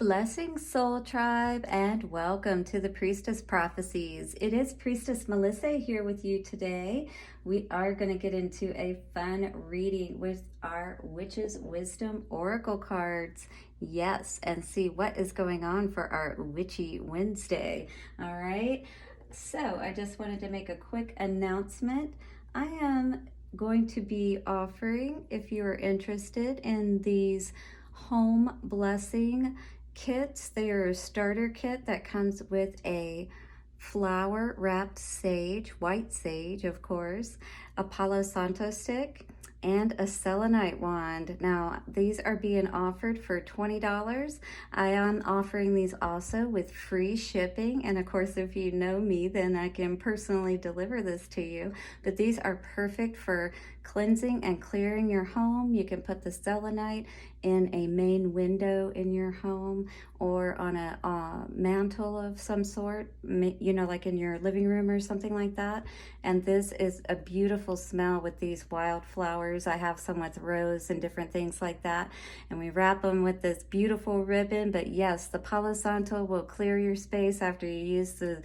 Blessings, Soul Tribe, and welcome to the Priestess Prophecies. It is Priestess Melissae here with you today. We are going to get into a fun reading with our Witch's Wisdom Oracle cards. Yes, and see what is going on for our Witchy Wednesday. All right, so I just wanted to make a quick announcement. I am going to be offering, if you are interested in these home blessing kits. They are a starter kit that comes with a flower wrapped sage, white sage of course, a Palo Santo stick, and a selenite wand. Now these are being offered for $20. I am offering these also with free shipping, and of course if you know me then I can personally deliver this to you. But these are perfect for cleansing and clearing your home. You can put the selenite in a main window in your home or on a mantle of some sort, you know, like in your living room or something like that. And this is a beautiful smell with these wildflowers. I have some with rose and different things like that. And we wrap them with this beautiful ribbon. But yes, the Palo Santo will clear your space after you use the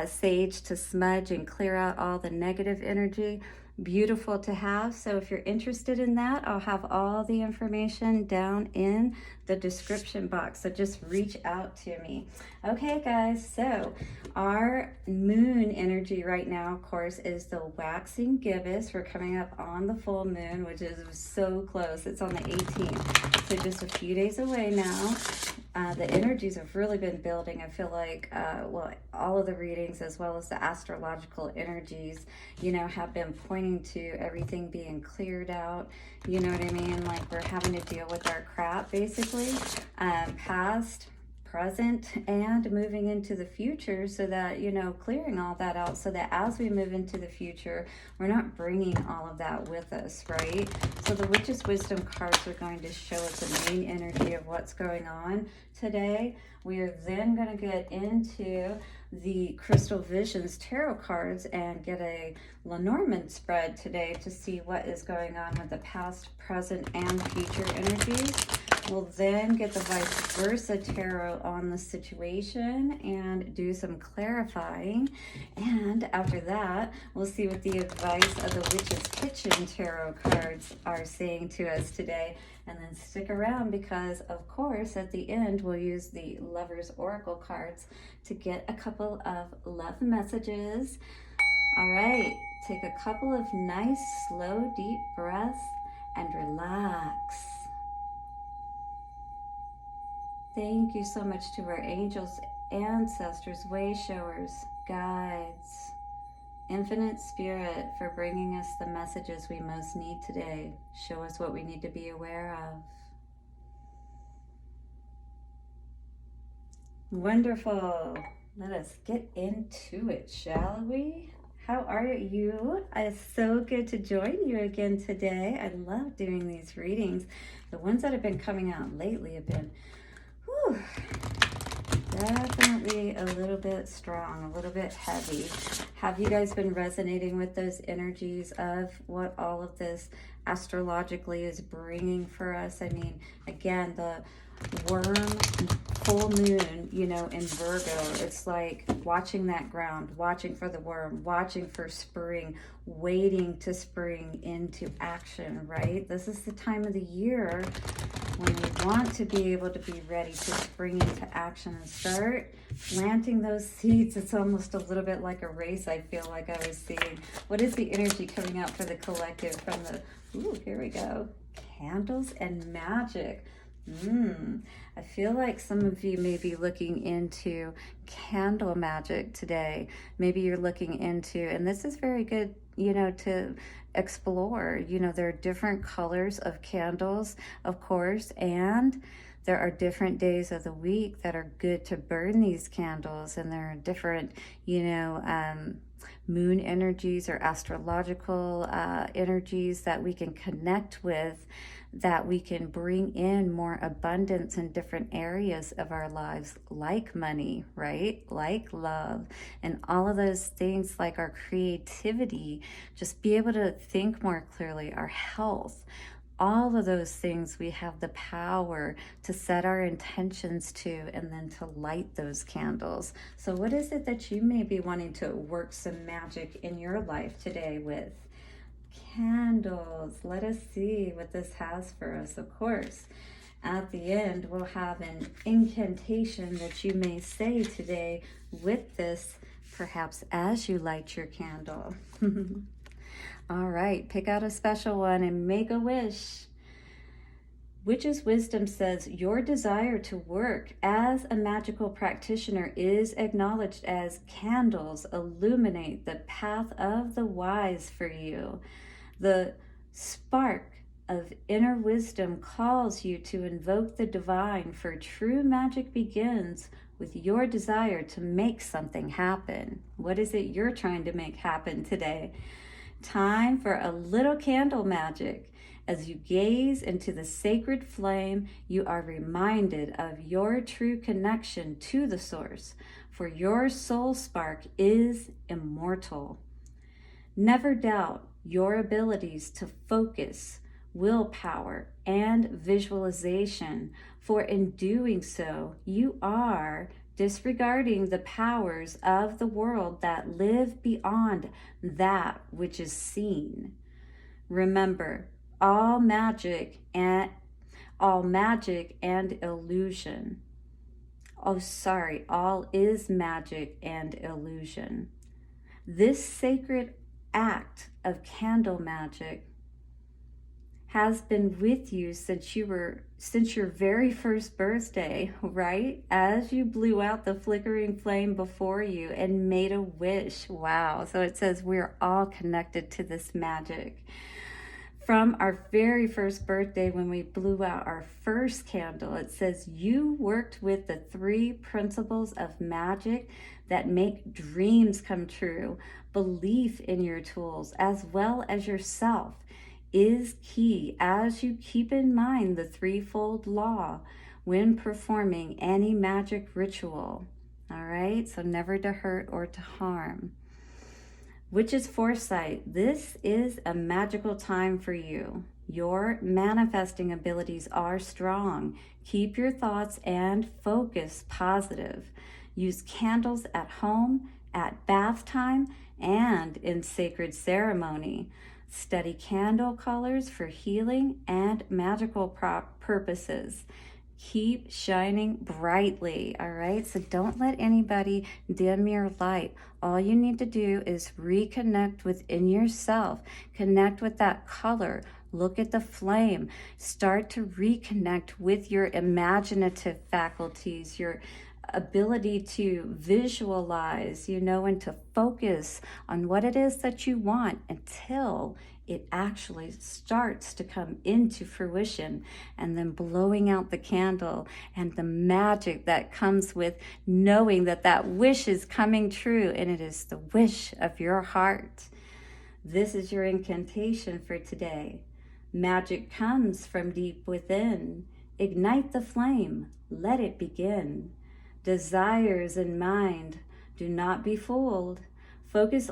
sage to smudge and clear out all the negative energy. Beautiful to have. So if you're interested in that, I'll have all the information down in the description box, so just reach out to me. Okay guys, so our moon energy right now of course is the waxing gibbous. We're coming up on the full moon, which is so close. It's on the 18th, so just a few days away now. The energies have really been building. I feel like, well, all of the readings as well as the astrological energies, you know, have been pointing to everything being cleared out. You know what I mean? Like we're having to deal with our crap, basically, past, present, and moving into the future, so that, you know, clearing all that out so that as we move into the future, we're not bringing all of that with us, right? So the Witch's Wisdom cards are going to show us the main energy of what's going on today. We are then going to get into the Crystal Visions tarot cards and get a Lenormand spread today to see what is going on with the past, present, and future energies. We'll then get the vice versa tarot on the situation and do some clarifying. And after that, we'll see what the advice of the Witch's Kitchen tarot cards are saying to us today. And then stick around because, of course, at the end, we'll use the Lover's Oracle cards to get a couple of love messages. All right, take a couple of nice, slow, deep breaths and relax. Thank you so much to our angels, ancestors, way showers, guides, infinite spirit for bringing us the messages we most need today. Show us what we need to be aware of. Wonderful. Let us get into it, shall we? How are you? It's so good to join you again today. I love doing these readings. The ones that have been coming out lately have been definitely a little bit strong, a little bit heavy. Have you guys been resonating with those energies of what all of this astrologically is bringing for us? I mean, again, the worm full moon, you know, in Virgo, it's like watching that ground, watching for the worm, watching for spring, waiting to spring into action, right? This is the time of the year when we want to be able to be ready to spring into action and start planting those seeds. It's almost a little bit like a race, I feel like I was seeing. What is the energy coming out for the collective from the, ooh, here we go, candles and magic. I feel like some of you may be looking into candle magic today. Maybe you're looking into, and this is very good, you know, to explore. You know, there are different colors of candles, of course, and there are different days of the week that are good to burn these candles, and there are different, you know, moon energies or astrological energies that we can connect with, that we can bring in more abundance in different areas of our lives, like money, right? Like love, and all of those things, like our creativity, just be able to think more clearly, our health. All of those things we have the power to set our intentions to and then to light those candles. So what is it that you may be wanting to work some magic in your life today with? Candles. Let us see what this has for us. Of course, at the end, we'll have an incantation that you may say today with this, perhaps as you light your candle. All right, pick out a special one and make a wish. Witch's Wisdom says, your desire to work as a magical practitioner is acknowledged as candles illuminate the path of the wise for you. The spark of inner wisdom calls you to invoke the divine, for true magic begins with your desire to make something happen. What is it you're trying to make happen today? Time for a little candle magic. As you gaze into the sacred flame, you are reminded of your true connection to the source, for your soul spark is immortal. Never doubt your abilities to focus, willpower, and visualization, for in doing so, you are disregarding the powers of the world that live beyond that which is seen. Remember, all magic and illusion. All is magic and illusion. This sacred act of candle magic has been with you since your very first birthday, right? As you blew out the flickering flame before you and made a wish. Wow. So it says we're all connected to this magic. From our very first birthday, when we blew out our first candle, it says you worked with the 3 principles of magic that make dreams come true. Belief in your tools as well as yourself is key as you keep in mind the 3-fold law when performing any magic ritual. All right, so never to hurt or to harm. Witch's foresight. This is a magical time for you. Your manifesting abilities are strong. Keep your thoughts and focus positive. Use candles at home, at bath time, and in sacred ceremony. Study candle colors for healing and magical purposes. Keep shining brightly, all right? So don't let anybody dim your light. All you need to do is reconnect within yourself. Connect with that color. Look at the flame. Start to reconnect with your imaginative faculties, your ability to visualize, and to focus on what it is that you want until it actually starts to come into fruition, and then blowing out the candle and the magic that comes with knowing that that wish is coming true, and it is the wish of your heart. This is your incantation for today. Magic comes from deep within. Ignite the flame. Let it begin. Desires in mind, do not be fooled. Focus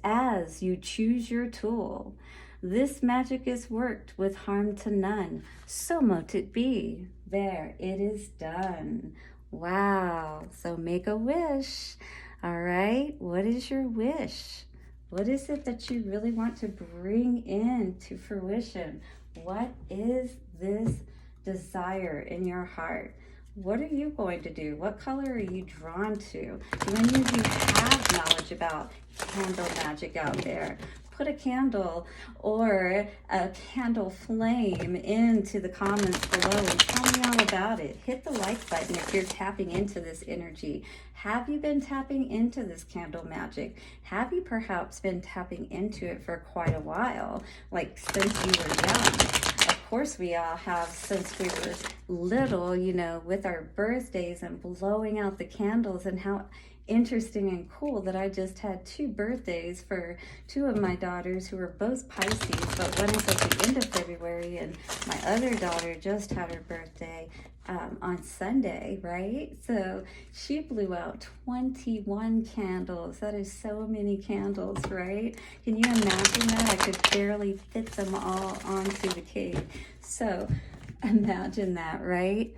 as you choose your tool. This magic is worked with harm to none. So mote it be. There, it is done. Wow. So make a wish. All right. What is your wish? What is it that you really want to bring into fruition? What is this desire in your heart? What are you going to do? What color are you drawn to? Do any of you have knowledge about candle magic out there? Put a candle or a candle flame into the comments below and tell me all about it. Hit the like button if you're tapping into this energy. Have you been tapping into this candle magic? Have you perhaps been tapping into it for quite a while, like since you were young? Of course we all have, since we were little, with our birthdays and blowing out the candles, and how interesting and cool that I just had 2 birthdays for 2 of my daughters who were both Pisces, but one is at the end of February, and my other daughter just had her birthday on Sunday, right? So she blew out 21 candles. That is so many candles, right? Can you imagine that? I could barely fit them all onto the cake. So imagine that, right?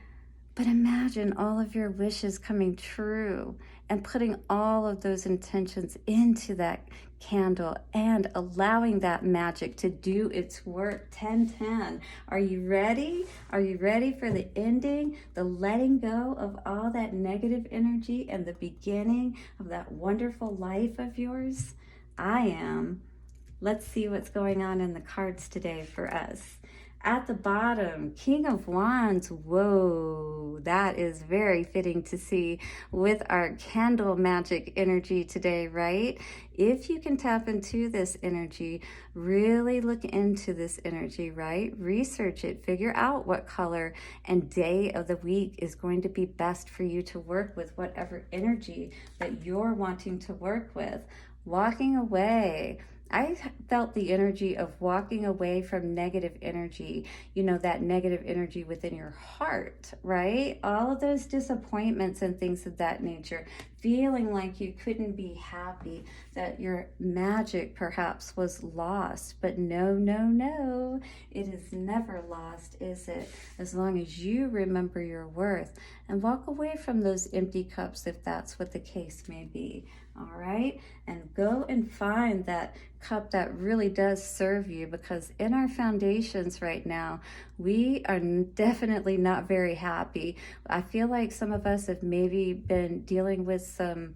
But imagine all of your wishes coming true and putting all of those intentions into that candle and allowing that magic to do its work. 10-10. Are you ready? Are you ready for the ending, the letting go of all that negative energy and the beginning of that wonderful life of yours? I am. Let's see what's going on in the cards today for us. At the bottom, King of Wands. Whoa, that is very fitting to see with our candle magic energy today, right? If you can tap into this energy, really look into this energy, right? Research it, figure out what color and day of the week is going to be best for you to work with, whatever energy that you're wanting to work with. Walking away. I felt the energy of walking away from negative energy, you know, that negative energy within your heart, right? All of those disappointments and things of that nature, feeling like you couldn't be happy, that your magic perhaps was lost. But no, no, no, it is never lost, is it? As long as you remember your worth and walk away from those empty cups if that's what the case may be. All right, and go and find that cup that really does serve you, because in our foundations right now, we are definitely not very happy. I feel like some of us have maybe been dealing with some,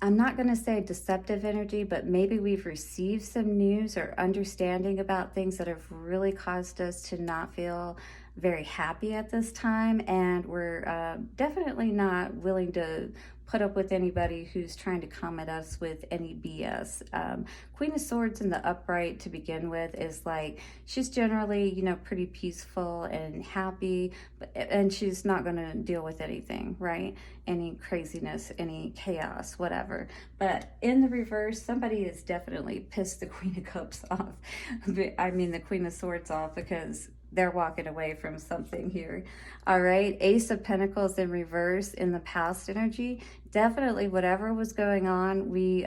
I'm not going to say deceptive energy, but maybe we've received some news or understanding about things that have really caused us to not feel very happy at this time, and we're definitely not willing to put up with anybody who's trying to come at us with any BS. Queen of Swords in the upright to begin with is like, she's generally, you know, pretty peaceful and happy, and she's not going to deal with anything, right? Any craziness, any chaos, whatever. But in the reverse, somebody has definitely pissed the Queen of Cups off. I mean, the Queen of Swords off, because they're walking away from something here. All right, Ace of Pentacles in reverse in the past energy. Definitely whatever was going on, we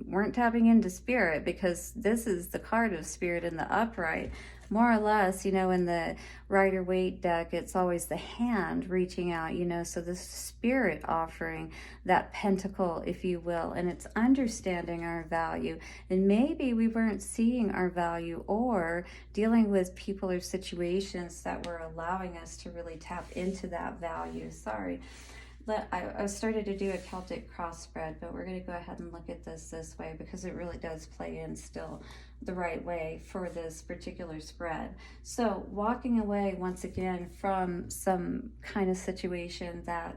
weren't tapping into spirit, because this is the card of spirit in the upright. More or less, you know, in the Rider-Waite deck, it's always the hand reaching out, you know, so the spirit offering that pentacle, if you will, and it's understanding our value. And maybe we weren't seeing our value or dealing with people or situations that were allowing us to really tap into that value. Sorry. I started to do a Celtic cross spread, but we're going to go ahead and look at this way, because it really does play in still the right way for this particular spread. So walking away once again from some kind of situation that,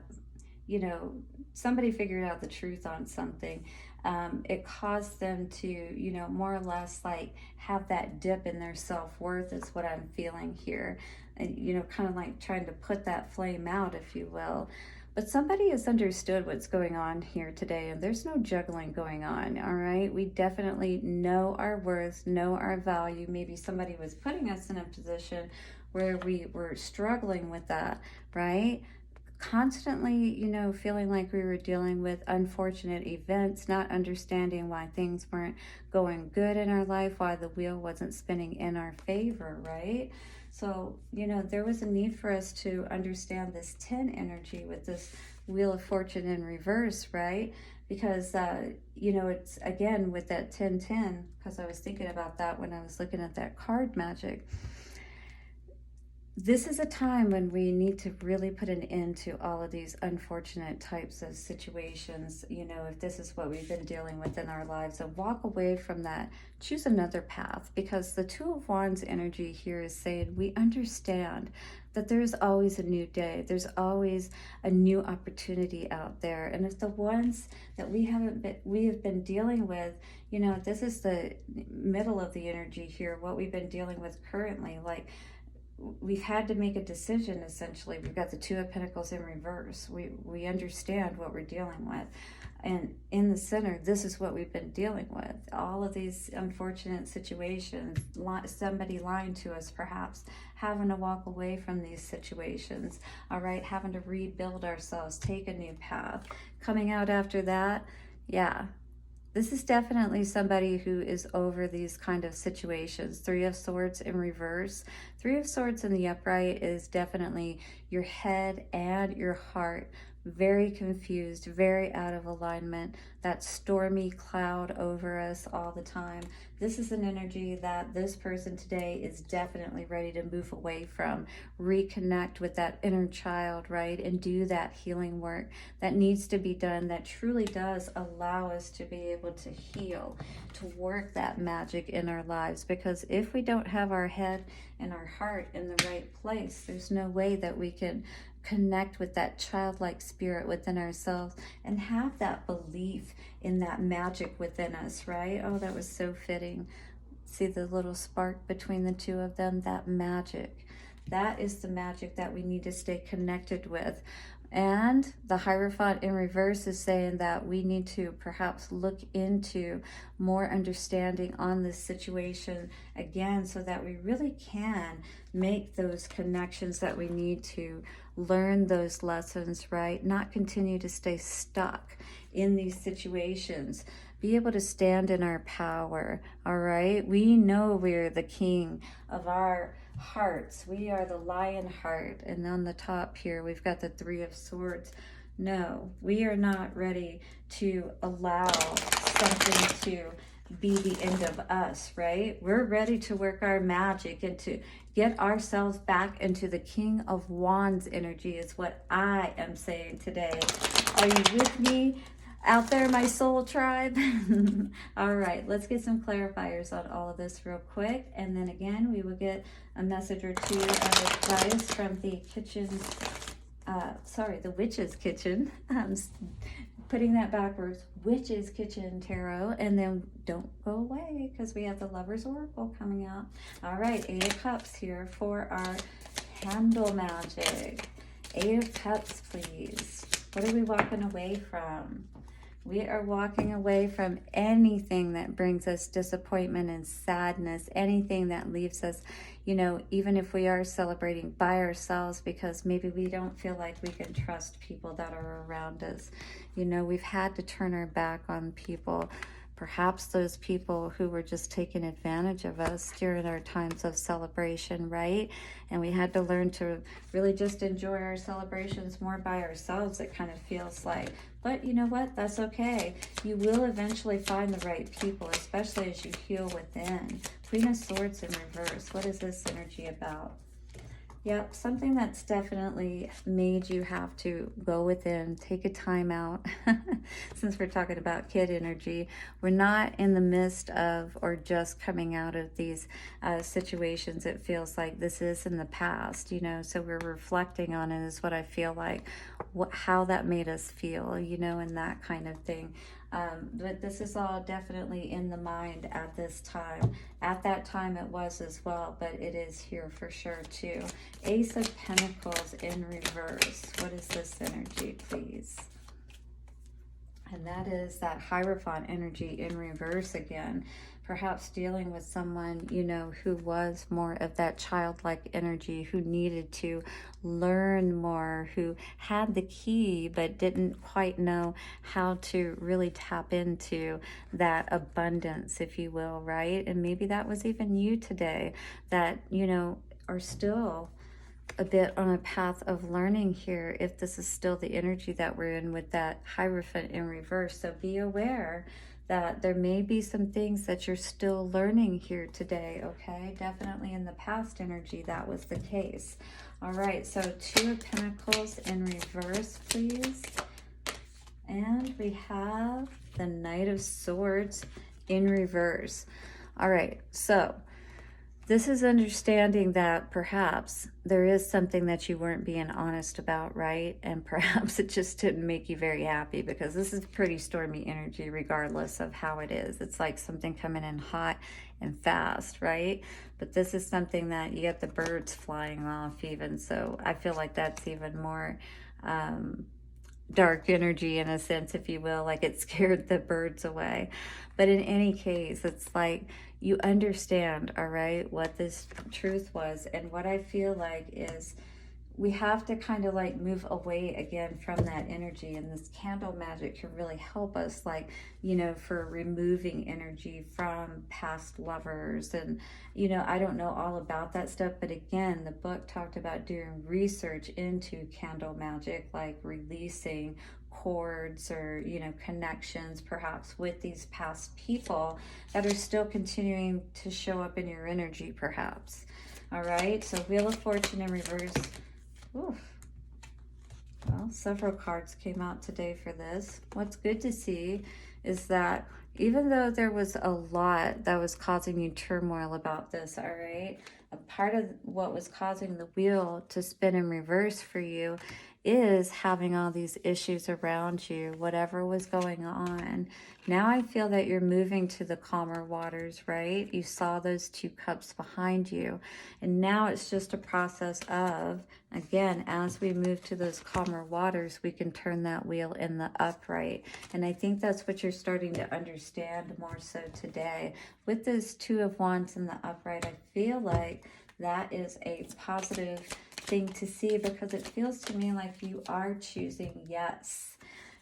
you know, somebody figured out the truth on something. It caused them to, you know, more or less like have that dip in their self-worth is what I'm feeling here. And, you know, kind of like trying to put that flame out, if you will. But somebody has understood what's going on here today, and there's no juggling going on, all right? We definitely know our worth, know our value. Maybe somebody was putting us in a position where we were struggling with that, right? Constantly, you know, feeling like we were dealing with unfortunate events, not understanding why things weren't going good in our life, why the wheel wasn't spinning in our favor, right? So, you know, there was a need for us to understand this 10 energy with this Wheel of Fortune in reverse, right? Because, you know, it's again with that 10-10, because I was thinking about that when I was looking at that card magic. This is a time when we need to really put an end to all of these unfortunate types of situations. You know, if this is what we've been dealing with in our lives, and walk away from that, choose another path, because the Two of Wands energy here is saying we understand that there's always a new day. There's always a new opportunity out there. And if the ones that we have been dealing with, you know, this is the middle of the energy here, what we've been dealing with currently, like, we've had to make a decision, essentially. We've got the Two of Pentacles in reverse. We understand what we're dealing with. And in the center, this is what we've been dealing with. All of these unfortunate situations, somebody lying to us perhaps, having to walk away from these situations, all right, having to rebuild ourselves, take a new path. Coming out after that, yeah, this is definitely somebody who is over these kind of situations. Three of Swords in reverse. Three of Swords in the upright is definitely your head and your heart. Very confused, very out of alignment. That stormy cloud over us all the time. This is an energy that this person today is definitely ready to move away from. Reconnect with that inner child, right? And do that healing work that needs to be done, that truly does allow us to be able to heal, to work that magic in our lives. Because if we don't have our head and our heart in the right place, there's no way that we can connect with that childlike spirit within ourselves and have that belief in that magic within us, right? Oh, that was so fitting. See the little spark between the two of them, that magic. That is the magic that we need to stay connected with. And the Hierophant in reverse is saying that we need to perhaps look into more understanding on this situation again, so that we really can make those connections that we need to, learn those lessons, right? Not continue to stay stuck in these situations. Be able to stand in our power, all right? We know we're the king of our hearts. We are the lion heart. And on the top here, we've got the Three of Swords. No, we are not ready to allow something to be the end of us, right? We're ready to work our magic and to get ourselves back into the King of Wands energy is what I am saying today. Are you with me out there, my soul tribe? All right, let's get some clarifiers on all of this real quick. And then again, we will get a message or two of advice from the kitchen, the Witch's Kitchen. Putting that backwards, Witch's Kitchen Tarot. And then don't go away because we have the Lover's Oracle coming out. All right, Eight of Cups here for our candle magic. Eight of Cups, please. What are we walking away from? We are walking away from anything that brings us disappointment and sadness, anything that leaves us, you know, even if we are celebrating by ourselves, because maybe we don't feel like we can trust people that are around us. You know, we've had to turn our back on people, perhaps those people who were just taking advantage of us during our times of celebration, right? And we had to learn to really just enjoy our celebrations more by ourselves, it kind of feels like. But you know what? That's okay. You will eventually find the right people, especially as you heal within. Queen of Swords in reverse. What is this energy about? Yep, something that's definitely made you have to go within, take a time out. Since we're talking about kid energy, we're not in the midst of or just coming out of these situations. It feels like this is in the past, you know, so we're reflecting on it is what I feel like, how that made us feel, you know, and that kind of thing. But this is all definitely in the mind at this time. At that time it was as well, but it is here for sure too. Ace of Pentacles in reverse. What is this energy, please? And that is that Hierophant energy in reverse again. Perhaps dealing with someone, you know, who was more of that childlike energy, who needed to learn more, who had the key but didn't quite know how to really tap into that abundance, if you will, right? And maybe that was even you today that, you know, are still a bit on a path of learning here, if this is still the energy that we're in with that Hierophant in reverse. So be aware that there may be some things that you're still learning here today, okay? Definitely in the past energy, that was the case. All right, so Two of Pentacles in reverse, please. And we have the Knight of Swords in reverse. All right, so This is understanding that perhaps there is something that you weren't being honest about, right? And perhaps it just didn't make you very happy, because this is pretty stormy energy regardless of how it is. It's like something coming in hot and fast, right? But this is something that you get the birds flying off even. So I feel like that's even more dark energy in a sense, if you will, like it scared the birds away. But in any case, it's like you understand, all right, what this truth was. And what I feel like is we have to kind of like move away again from that energy, and this candle magic can really help us, like, you know, for removing energy from past lovers. And you know, I don't know all about that stuff, but again, the book talked about doing research into candle magic, like releasing cords or, you know, connections perhaps with these past people that are still continuing to show up in your energy perhaps. All right, so Wheel of Fortune in reverse. Oof. Well, several cards came out today for this. What's good to see is that even though there was a lot that was causing you turmoil about this, all right, a part of what was causing the wheel to spin in reverse for you is having all these issues around you, whatever was going on. Now I feel that you're moving to the calmer waters, right? You saw those two cups behind you. And now it's just a process of, again, as we move to those calmer waters, we can turn that wheel in the upright. And I think that's what you're starting to understand more so today. With this Two of Wands in the upright, I feel like that is a positive thing to see, because it feels to me like you are choosing, yes,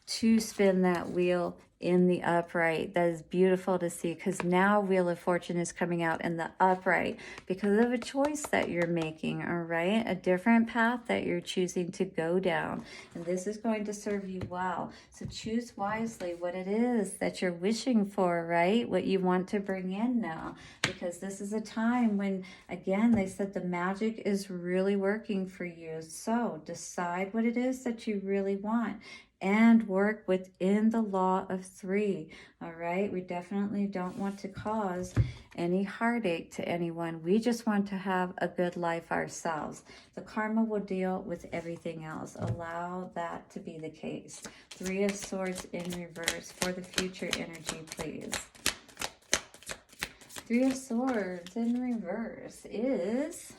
to spin that wheel in the upright. That is beautiful to see, because now Wheel of Fortune is coming out in the upright because of a choice that you're making, all right? A different path that you're choosing to go down. And this is going to serve you well. So choose wisely what it is that you're wishing for, right? What you want to bring in now, because this is a time when, again, they said the magic is really working for you. So decide what it is that you really want and work within the law of three. All right, we definitely don't want to cause any heartache to anyone. We just want to have a good life ourselves. The karma will deal with everything else. Allow that to be the case. Three of Swords in reverse for the future energy, please. Three of Swords in reverse is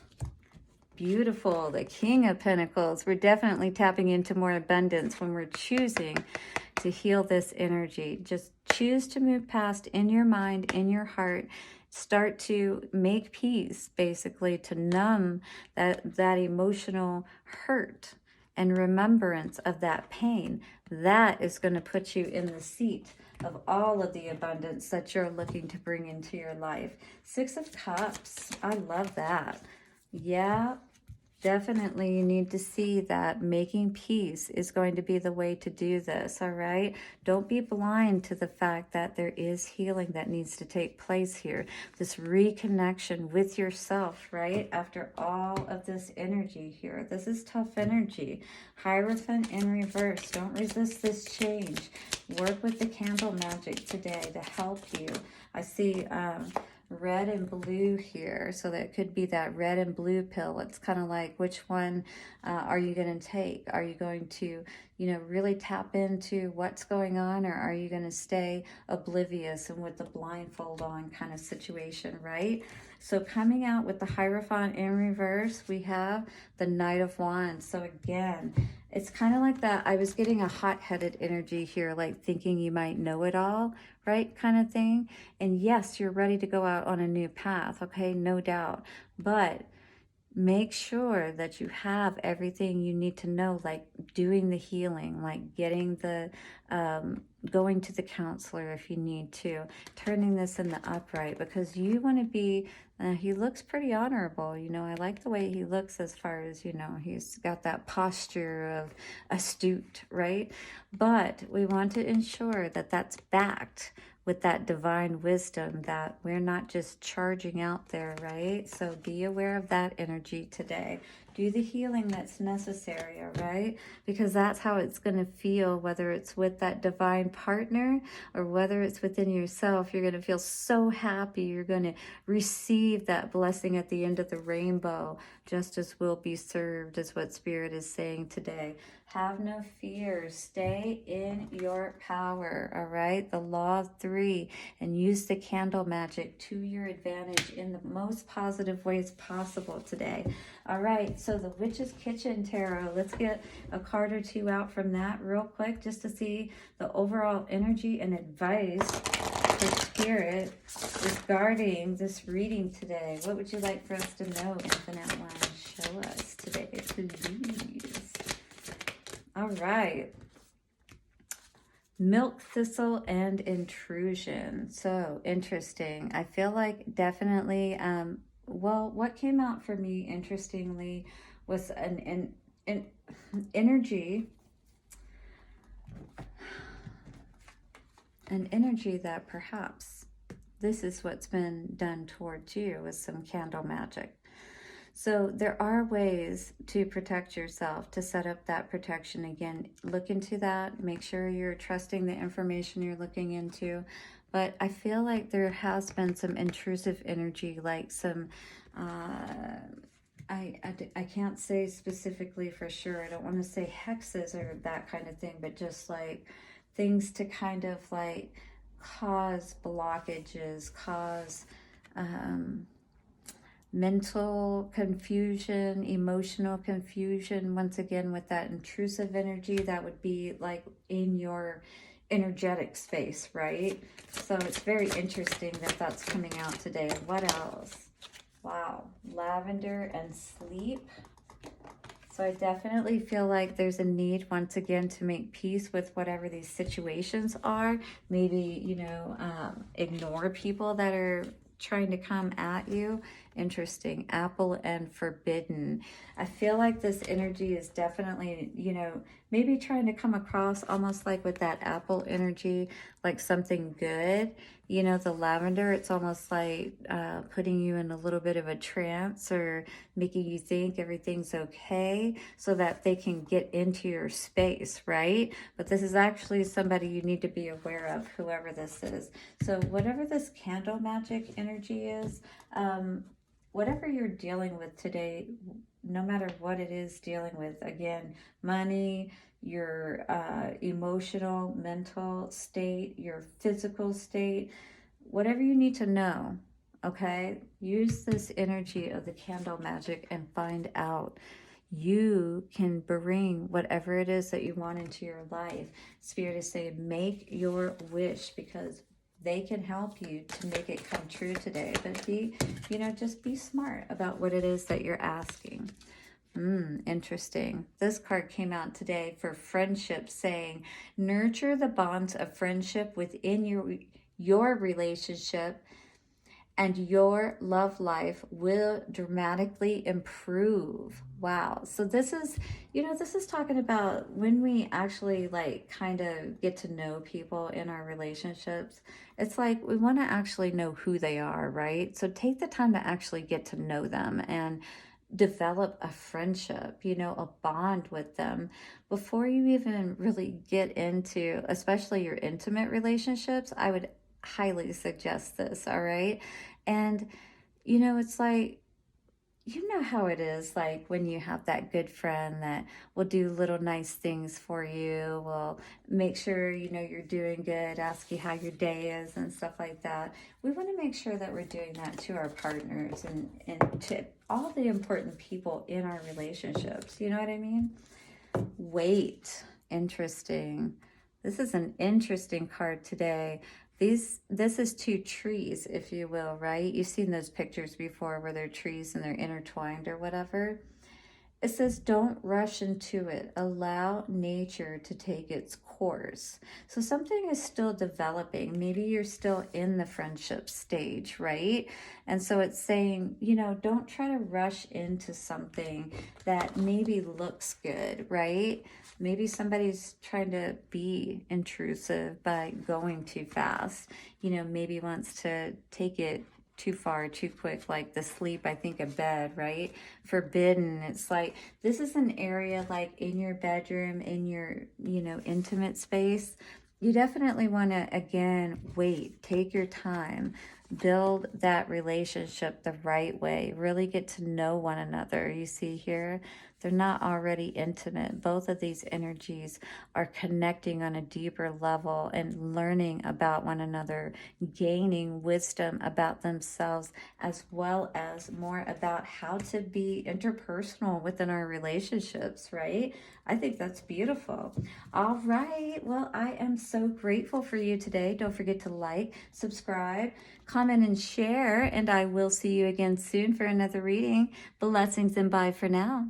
beautiful, the King of Pentacles. We're definitely tapping into more abundance when we're choosing to heal this energy. Just choose to move past in your mind, in your heart. Start to make peace, basically, to numb that emotional hurt and remembrance of that pain. That is going to put you in the seat of all of the abundance that you're looking to bring into your life. Six of Cups. I love that. Yeah, definitely you need to see that making peace is going to be the way to do this, all right? Don't be blind to the fact that there is healing that needs to take place here. This reconnection with yourself, right? After all of this energy here. This is tough energy. Hierophant in reverse. Don't resist this change. Work with the candle magic today to help you. I see red and blue here, so that could be that red and blue pill. It's kind of like, which one are you going to take? Are you going to, you know, really tap into what's going on, or are you going to stay oblivious and with the blindfold on kind of situation, right? So coming out with the Hierophant in reverse, we have the Knight of Wands. So again, it's kind of like that. I was getting a hot-headed energy here, like thinking you might know it all, right, kind of thing. And yes, you're ready to go out on a new path, okay, no doubt. But make sure that you have everything you need to know, like doing the healing, like getting the, going to the counselor if you need to, turning this in the upright, because you want to be, he looks pretty honorable, you know, I like the way he looks as far as, you know, he's got that posture of astute, right? But we want to ensure that that's backed with that divine wisdom, that we're not just charging out there, right? So be aware of that energy today. Do the healing that's necessary, all right? Because that's how it's going to feel, whether it's with that divine partner or whether it's within yourself. You're going to feel so happy. You're going to receive that blessing at the end of the rainbow. Justice will be served, is what Spirit is saying today. Have no fear. Stay in your power, all right? The law of three, and use the candle magic to your advantage in the most positive ways possible today. All right, so the Witch's Kitchen Tarot. Let's get a card or two out from that real quick just to see the overall energy and advice for Spirit regarding this reading today. What would you like for us to know, Infinite One? Show us today, please. All right. Milk thistle and intrusion. So interesting. I feel like definitely, well, what came out for me, interestingly, was an energy, that perhaps this is what's been done towards you with some candle magic. So there are ways to protect yourself, to set up that protection. Again, look into that. Make sure you're trusting the information you're looking into. But I feel like there has been some intrusive energy, like some, I can't say specifically for sure. I don't want to say hexes or that kind of thing, but just like things to kind of like cause blockages, cause mental confusion, emotional confusion. Once again, with that intrusive energy, that would be like in your energetic space, right? So it's very interesting that that's coming out today. What else? Wow, lavender and sleep. So I definitely feel like there's a need, once again, to make peace with whatever these situations are. Maybe, you know, ignore people that are trying to come at you. Interesting. Apple and forbidden. I feel like this energy is definitely, you know, maybe trying to come across almost like with that apple energy, like something good. You know, the lavender, it's almost like putting you in a little bit of a trance or making you think everything's okay so that they can get into your space, right? But this is actually somebody you need to be aware of, whoever this is. So whatever this candle magic energy is, whatever you're dealing with today, no matter what it is dealing with, again, money, your emotional, mental state, your physical state, whatever you need to know, okay? Use this energy of the candle magic and find out. You can bring whatever it is that you want into your life. Spirit is saying, make your wish, because they can help you to make it come true today. But be, you know, just be smart about what it is that you're asking. Interesting. This card came out today for friendship, saying, nurture the bonds of friendship within your relationship, and your love life will dramatically improve. Wow. So this is, you know, this is talking about when we actually like kind of get to know people in our relationships. It's like we want to actually know who they are, right? So take the time to actually get to know them and develop a friendship, you know, a bond with them before you even really get into, especially your intimate relationships. I would highly suggest this, all right? And, you know, it's like, you know how it is, like when you have that good friend that will do little nice things for you, will make sure, you know, you're doing good, ask you how your day is and stuff like that. We want to make sure that we're doing that to our partners and to all the important people in our relationships. You know what I mean? Wait. Interesting. This is an interesting card today. This is two trees, if you will, right? You've seen those pictures before where they're trees and they're intertwined or whatever. It says, don't rush into it. Allow nature to take its course. So something is still developing. Maybe you're still in the friendship stage, right? And so it's saying, you know, don't try to rush into something that maybe looks good, right? Maybe somebody's trying to be intrusive by going too fast. You know, maybe wants to take it too far, too quick, like the sleep, I think of bed, right? Forbidden. It's like, this is an area like in your bedroom, in your, you know, intimate space. You definitely want to, again, wait, take your time, build that relationship the right way, really get to know one another. You see here, they're not already intimate. Both of these energies are connecting on a deeper level and learning about one another, gaining wisdom about themselves, as well as more about how to be interpersonal within our relationships, right? I think that's beautiful. All right. Well, I am so grateful for you today. Don't forget to like, subscribe, comment, and share. And I will see you again soon for another reading. Blessings and bye for now.